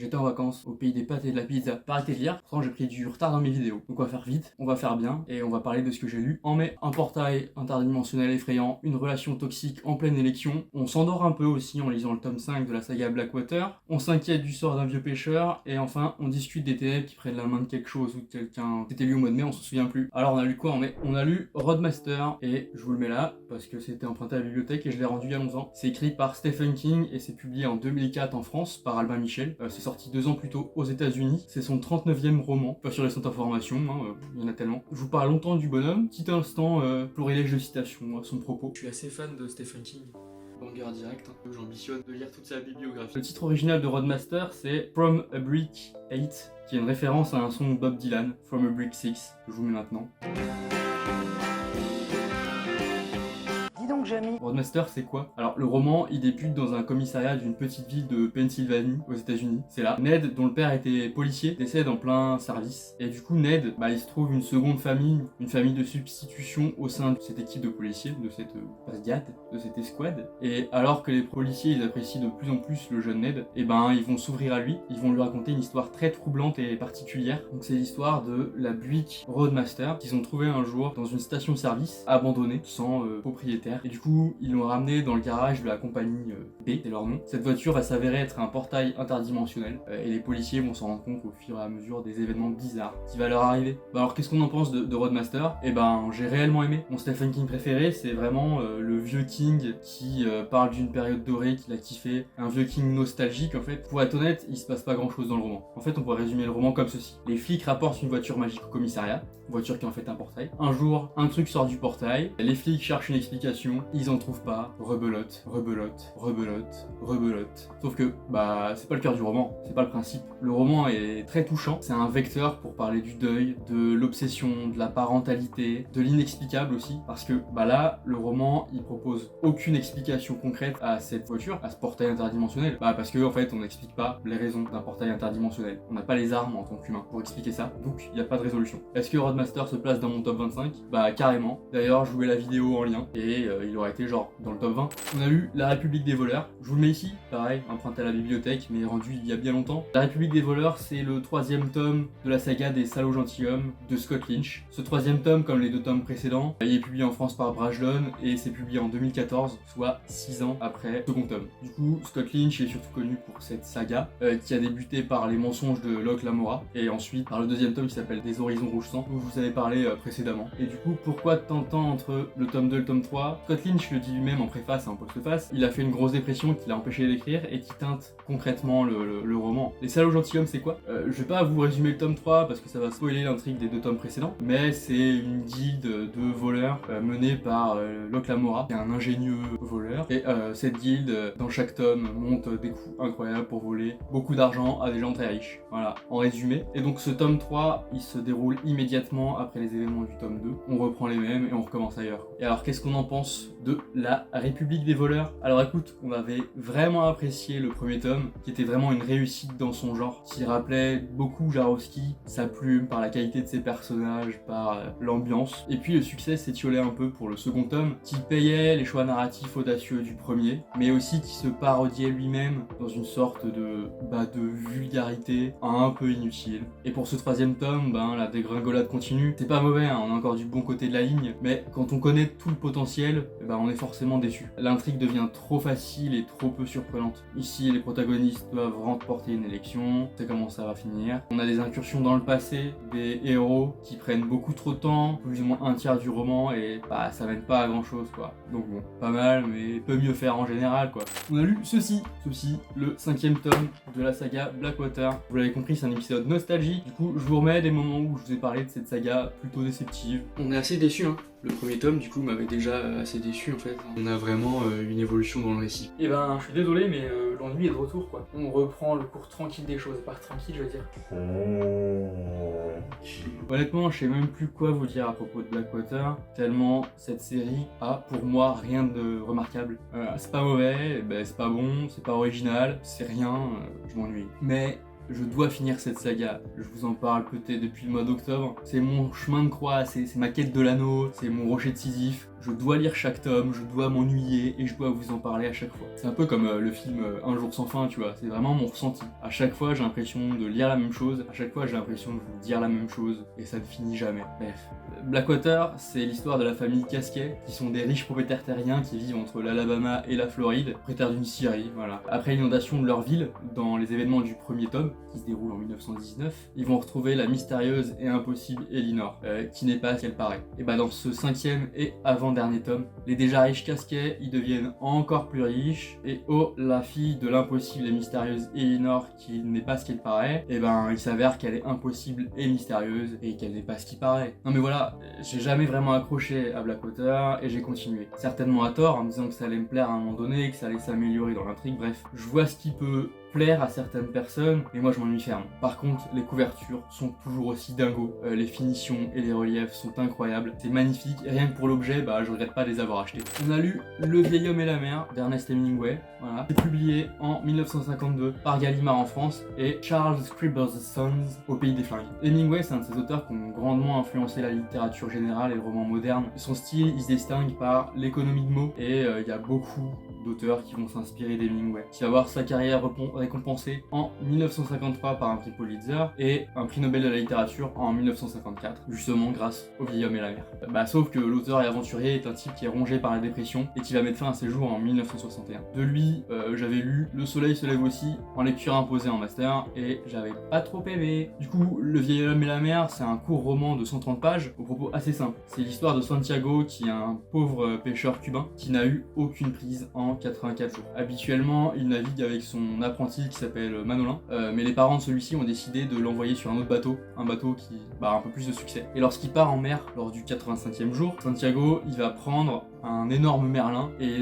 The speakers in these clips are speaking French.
J'étais en vacances au pays des pâtes et de la pizza. Faut arrêter de lire, pourtant j'ai pris du retard dans mes vidéos. Donc on va faire vite, on va faire bien, et on va parler de ce que j'ai lu en mai. Un portail interdimensionnel effrayant, une relation toxique en pleine élection. On s'endort un peu aussi en lisant le tome 5 de la saga Blackwater. On s'inquiète du sort d'un vieux pêcheur, et enfin on discute des ténèbres qui prennent la main de quelque chose ou de quelqu'un. C'était lu au mois de mai, on se souvient plus. Alors on a lu quoi en mai? On a lu Roadmaster, et je vous le mets là, parce que c'était emprunté à la bibliothèque et je l'ai rendu il y a longtemps. C'est écrit par Stephen King et c'est publié en 2004 en France par Albin Michel. C'est sorti 2 ans plus tôt aux États-Unis. C'est son 39e roman. Pas sur les centres d'information, il y en a tellement. Je vous parle longtemps du bonhomme. Petit instant, florilège de citations à son propos. Je suis assez fan de Stephen King. Banger direct, j'ambitionne de lire toute sa bibliographie. Le titre original de Roadmaster, c'est From a Brick 8, qui est une référence à un son de Bob Dylan, From a Brick 6, que je vous mets maintenant. Roadmaster, c'est quoi? Alors, le roman, il débute dans un commissariat d'une petite ville de Pennsylvanie, aux États-Unis. C'est là. Ned, dont le père était policier, décède en plein service. Et du coup, Ned, il se trouve une seconde famille, une famille de substitution au sein de cette équipe de policiers, de cette brigade, de cette escouade. Et alors que les policiers, ils apprécient de plus en plus le jeune Ned, ils vont s'ouvrir à lui. Ils vont lui raconter une histoire très troublante et particulière. Donc, c'est l'histoire de la Buick Roadmaster qu'ils ont trouvé un jour dans une station-service abandonnée, sans propriétaire. Et du coup, ils l'ont ramené dans le garage de la compagnie B, c'est leur nom. Cette voiture va s'avérer être un portail interdimensionnel et les policiers vont s'en rendre compte au fur et à mesure des événements bizarres qui va leur arriver. Alors qu'est-ce qu'on en pense de Roadmaster? J'ai réellement aimé. Mon Stephen King préféré, c'est vraiment le vieux King qui parle d'une période dorée qu'il a kiffé, un vieux King nostalgique en fait. Pour être honnête, il se passe pas grand chose dans le roman. En fait, on pourrait résumer le roman comme ceci. Les flics rapportent une voiture magique au commissariat, une voiture qui est en fait un portail. Un jour, un truc sort du portail, les flics cherchent une explication, ils en trouvent pas, rebelote, rebelote, rebelote, rebelote. Sauf que, c'est pas le cœur du roman, c'est pas le principe. Le roman est très touchant, c'est un vecteur pour parler du deuil, de l'obsession, de la parentalité, de l'inexplicable aussi, parce que, là, le roman, il propose aucune explication concrète à cette voiture, à ce portail interdimensionnel. Parce que, en fait, on n'explique pas les raisons d'un portail interdimensionnel. On n'a pas les armes en tant qu'humain pour expliquer ça, donc il n'y a pas de résolution. Est-ce que Roadmaster se place dans mon top 25? Carrément. D'ailleurs, je vous mets la vidéo en lien, et il aurait été genre dans le top 20. On a lu La République des voleurs. Je vous le mets ici, pareil, emprunté à la bibliothèque, mais rendu il y a bien longtemps. La République des voleurs, c'est le 3e tome de la saga des salauds gentilshommes de Scott Lynch. Ce 3e tome, comme les 2 tomes précédents, il est publié en France par Brajlon et c'est publié en 2014, soit 6 ans après le second tome. Du coup, Scott Lynch est surtout connu pour cette saga qui a débuté par les mensonges de Locke Lamora et ensuite par le 2e tome qui s'appelle Des horizons rouge sang, dont je vous avais parlé précédemment. Et du coup, pourquoi tant de temps entre le tome 2 et le tome 3? Scott Lynch le dit lui-même en préface, en postface, il a fait une grosse dépression qui l'a empêché d'écrire et qui teinte concrètement le roman. Les salauds gentilshommes, c'est quoi? Je vais pas vous résumer le tome 3 parce que ça va spoiler l'intrigue des 2 tomes précédents, mais c'est une guilde de voleurs menée par Locke Lamora, qui est un ingénieux voleur. Et cette guilde, dans chaque tome, monte des coups incroyables pour voler beaucoup d'argent à des gens très riches. Voilà, en résumé. Et donc ce tome 3, il se déroule immédiatement après les événements du tome 2. On reprend les mêmes et on recommence ailleurs. Et alors qu'est-ce qu'on en pense de La République des voleurs? Alors écoute, on avait vraiment apprécié le premier tome, qui était vraiment une réussite dans son genre, qui rappelait beaucoup Jarowski, sa plume, par la qualité de ses personnages, par l'ambiance. Et puis le succès s'étiolait un peu pour le second tome, qui payait les choix narratifs audacieux du premier, mais aussi qui se parodiait lui-même dans une sorte de vulgarité un peu inutile. Et pour ce 3e tome, la dégringolade continue. C'est pas mauvais, on a encore du bon côté de la ligne, mais quand on connaît tout le potentiel, on est forcément déçu. L'intrigue devient trop facile et trop peu surprenante. Ici, les protagonistes doivent remporter une élection, c'est comment ça va finir. On a des incursions dans le passé, des héros qui prennent beaucoup trop de temps, plus ou moins un tiers du roman, et ça mène pas à grand chose quoi. Donc bon, pas mal, mais peut mieux faire en général quoi. On a lu ceci, le 5e tome de la saga Blackwater. Vous l'avez compris, c'est un épisode nostalgique. Du coup, je vous remets des moments où je vous ai parlé de cette saga plutôt déceptive. On est assez déçus, hein. Le premier tome, du coup, m'avait déjà assez déçu en fait. On a vraiment une évolution dans le récit. Et je suis désolé, mais l'ennui est de retour quoi. On reprend le cours tranquille des choses, pas tranquille, je veux dire. Honnêtement, je sais même plus quoi vous dire à propos de Blackwater, tellement cette série a pour moi rien de remarquable. C'est pas mauvais, c'est pas bon, c'est pas original, c'est rien, je m'ennuie. Mais je dois finir cette saga, je vous en parle peut-être depuis le mois d'octobre. C'est mon chemin de croix, c'est ma quête de l'anneau, c'est mon rocher de Sisyphe. Je dois lire chaque tome, je dois m'ennuyer et je dois vous en parler à chaque fois. C'est un peu comme le film Un jour sans fin, tu vois, c'est vraiment mon ressenti. À chaque fois j'ai l'impression de lire la même chose, à chaque fois j'ai l'impression de vous dire la même chose et ça ne finit jamais. Bref. Blackwater, c'est l'histoire de la famille Casquet, qui sont des riches propriétaires terriens qui vivent entre l'Alabama et la Floride, propriétaires d'une scierie, voilà. Après l'inondation de leur ville, dans les événements du premier tome, qui se déroule en 1919, ils vont retrouver la mystérieuse et impossible Elinor, qui n'est pas ce qu'elle paraît. Et bah dans ce 5e et avant-dernier tome, les déjà riches Casquet, ils deviennent encore plus riches, et oh, la fille de l'impossible et mystérieuse Elinor, qui n'est pas ce qu'elle paraît, et ben il s'avère qu'elle est impossible et mystérieuse, et qu'elle n'est pas ce qui paraît. Non mais voilà, j'ai jamais vraiment accroché à Blackwater, et j'ai continué. Certainement à tort, en me disant que ça allait me plaire à un moment donné, que ça allait s'améliorer dans l'intrigue, bref. Je vois ce qui peut plaire à certaines personnes, mais moi je m'ennuie ferme. Par contre, les couvertures sont toujours aussi dingos, les finitions et les reliefs sont incroyables, c'est magnifique, et rien que pour l'objet, bah je regrette pas de les avoir achetés. On a lu Le vieil homme et la mer d'Ernest Hemingway, voilà. C'est publié en 1952 par Gallimard en France et Charles Scribner's Sons au Pays des Flingues. Hemingway, c'est un de ces auteurs qui ont grandement influencé la littérature générale et le roman moderne. Son style, il se distingue par l'économie de mots, et il y a beaucoup d'auteurs qui vont s'inspirer d'Hemingway, qui va voir sa carrière récompensée en 1953 par un prix Pulitzer et un prix Nobel de la littérature en 1954, justement grâce au vieil homme et la mer. Sauf que l'auteur et aventurier est un type qui est rongé par la dépression et qui va mettre fin à ses jours en 1961. De lui, j'avais lu Le soleil se lève aussi en lecture imposée en master et j'avais pas trop aimé. Du coup, Le vieil homme et la mer, c'est un court roman de 130 pages au propos assez simple. C'est l'histoire de Santiago, qui est un pauvre pêcheur cubain qui n'a eu aucune prise en 84 jours. Habituellement, il navigue avec son apprenti qui s'appelle Manolin, mais les parents de celui-ci ont décidé de l'envoyer sur un autre bateau, un bateau qui a un peu plus de succès. Et lorsqu'il part en mer, lors du 85e jour, Santiago, il va prendre un énorme merlin et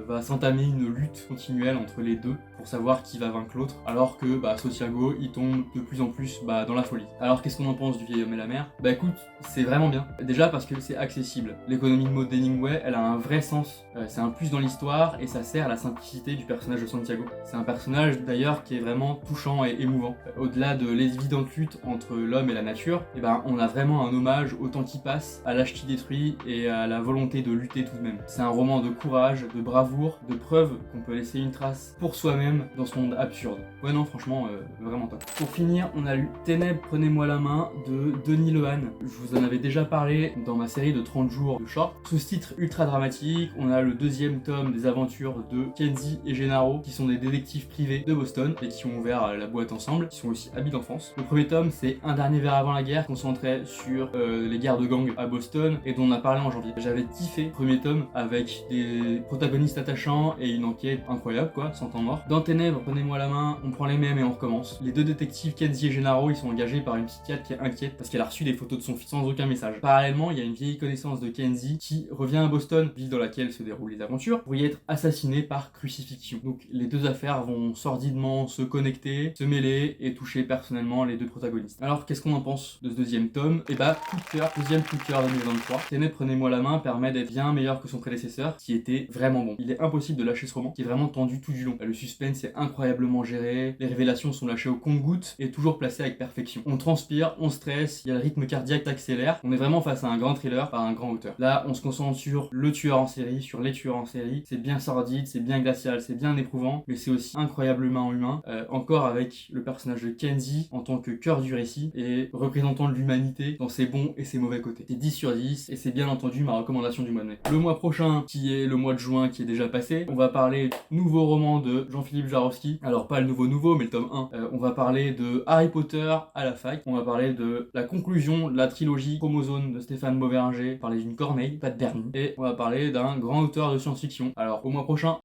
va s'entamer une lutte continuelle entre les deux pour savoir qui va vaincre l'autre, alors que Santiago, il tombe de plus en plus dans la folie. Alors qu'est-ce qu'on en pense du vieil homme et la mer? Écoute, c'est vraiment bien. Déjà parce que c'est accessible. L'économie de mots d'Hemingway, elle a un vrai sens, c'est un plus dans l'histoire et ça sert à la simplicité du personnage de Santiago. C'est un personnage d'ailleurs qui est vraiment touchant et émouvant. Au-delà de l'évidente lutte entre l'homme et la nature, on a vraiment un hommage au temps qui passe, à l'âge qui détruit et à la volonté de lutter tout de même. C'est un roman de courage, de bravoure, de preuve qu'on peut laisser une trace pour soi-même dans ce monde absurde. Ouais non, franchement, vraiment top. Pour finir, on a lu Ténèbres, prenez-moi la main de Denis Lehane. Je vous en avais déjà parlé dans ma série de 30 jours de short. Sous-titre ultra dramatique, on a le 2e tome des aventures de Kenzie et Gennaro, qui sont des détectives privés de Boston et qui ont ouvert la boîte ensemble, qui sont aussi amis d'enfance. Le premier tome, c'est Un dernier verre avant la guerre, concentré sur les guerres de gang à Boston et dont on a parlé en janvier. J'avais kiffé le premier tome avec des protagonistes attachants et une enquête incroyable, quoi, sans temps mort. Dans Ténèbres, prenez-moi la main, on prend les mêmes et on recommence. Les deux détectives, Kenzie et Gennaro, ils sont engagés par une psychiatre qui est inquiète parce qu'elle a reçu des photos de son fils sans aucun message. Parallèlement, il y a une vieille connaissance de Kenzie qui revient à Boston, ville dans laquelle se déroulent les aventures, pour y être assassinée par crucifixion. Donc les deux affaires vont sordidement se connecter, se mêler et toucher personnellement les deux protagonistes. Alors qu'est-ce qu'on en pense de ce 2e tome? Coup de cœur, 2e coup de cœur 2023. Ténèbres, prenez-moi la main permet d'être bien meilleur que son prédécesseur, qui était vraiment bon. Il est impossible de lâcher ce roman, qui est vraiment tendu tout du long. Le suspense est incroyablement géré, les révélations sont lâchées au compte-gouttes et toujours placées avec perfection. On transpire, on stresse, il y a le rythme cardiaque qui accélère. On est vraiment face à un grand thriller par un grand auteur. Là, on se concentre sur le tueur en série, sur les tueurs en série. C'est bien sordide, c'est bien glacial, c'est bien éprouvant, mais c'est aussi incroyablement humain. Encore avec le personnage de Kenzie en tant que cœur du récit et représentant de l'humanité dans ses bons et ses mauvais côtés. C'est 10 sur 10 et c'est bien entendu ma recommandation du mois de mai. Le mois prochain, qui est le mois de juin qui est déjà passé, on va parler nouveau roman de Jean-Philippe Jarowski. Alors pas le nouveau, mais le tome 1. On va parler de Harry Potter à la fac. On va parler de la conclusion de la trilogie Chromosome de Stéphane Maubert, parler d'une corneille, pas de Bernie. Et on va parler d'un grand auteur de science-fiction. Alors au mois prochain.